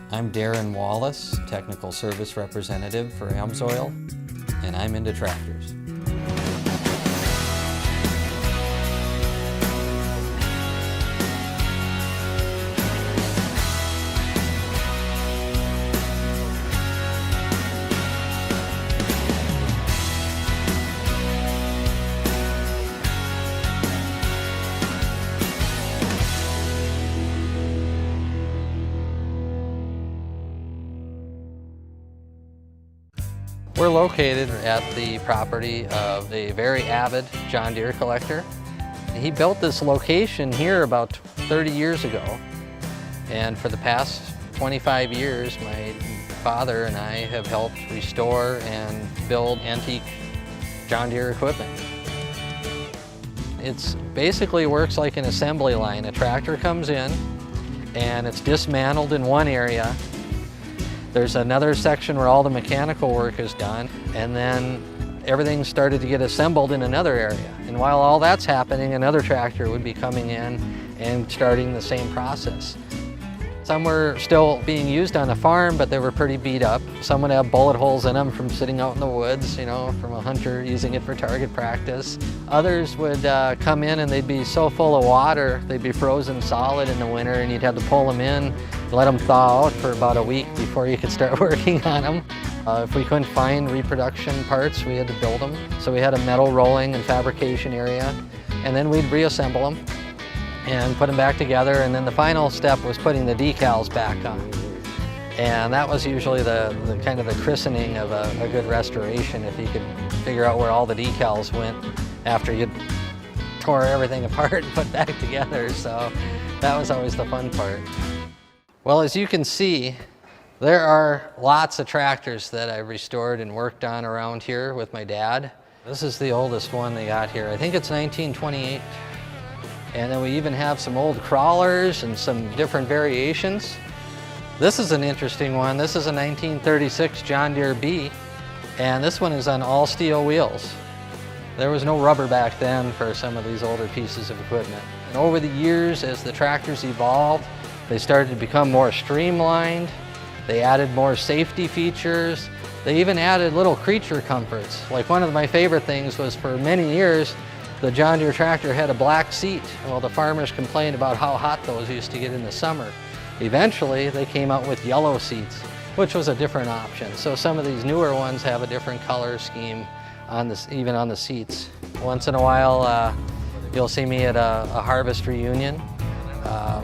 I'm Darren Wallace, Technical Service Representative for AMSOIL, and I'm into tractors. We're located at the property of a very avid John Deere collector. He built this location here about 30 years ago, and for the past 25 years my father and I have helped restore and build antique John Deere equipment. It basically works like an assembly line. A tractor comes in and it's dismantled in one area. There's another section where all the mechanical work is done, and then everything started to get assembled in another area. And while all that's happening, another tractor would be coming in and starting the same process. Some were still being used on the farm, but they were pretty beat up. Some would have bullet holes in them from sitting out in the woods, from a hunter using it for target practice. Others would come in and they'd be so full of water, they'd be frozen solid in the winter, and you'd have to pull them in, let them thaw out for about a week before you could start working on them. If we couldn't find reproduction parts, we had to build them. So we had a metal rolling and fabrication area, and then we'd reassemble them and put them back together, and then the final step was putting the decals back on. And that was usually the kind of the christening of a good restoration, if you could figure out where all the decals went after you tore everything apart and put back together. So that was always the fun part. Well, as you can see, there are lots of tractors that I've restored and worked on around here with my dad. This is the oldest one they got here. I think it's 1928. And then we even have some old crawlers and some different variations. This is an interesting one. This is a 1936 John Deere B, and this one is on all steel wheels. There was no rubber back then for some of these older pieces of equipment. And over the years, as the tractors evolved, they started to become more streamlined. They added more safety features. They even added little creature comforts. Like, one of my favorite things was, for many years, the John Deere tractor had a black seat. Well, the farmers complained about how hot those used to get in the summer. Eventually, they came out with yellow seats, which was a different option. So some of these newer ones have a different color scheme on this, even on the seats. Once in a while, you'll see me at a harvest reunion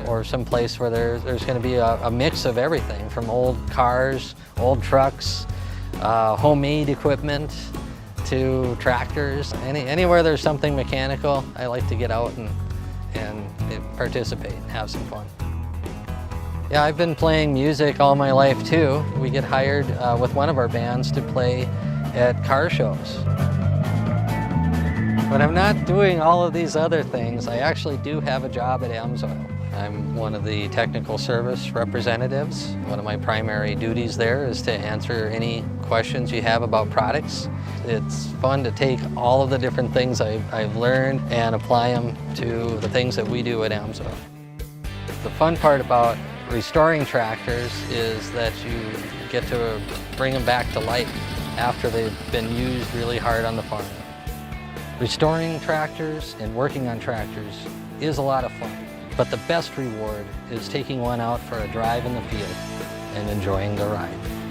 or some place where there's going to be a mix of everything, from old cars, old trucks, homemade equipment, to tractors. Anywhere there's something mechanical, I like to get out and participate and have some fun. Yeah, I've been playing music all my life too. We get hired with one of our bands to play at car shows. But I'm not doing all of these other things. I actually do have a job at AMSOIL. I'm one of the technical service representatives. One of my primary duties there is to answer any questions you have about products. It's fun to take all of the different things I've learned and apply them to the things that we do at AMSOIL. The fun part about restoring tractors is that you get to bring them back to life after they've been used really hard on the farm. Restoring tractors and working on tractors is a lot of fun, but the best reward is taking one out for a drive in the field and enjoying the ride.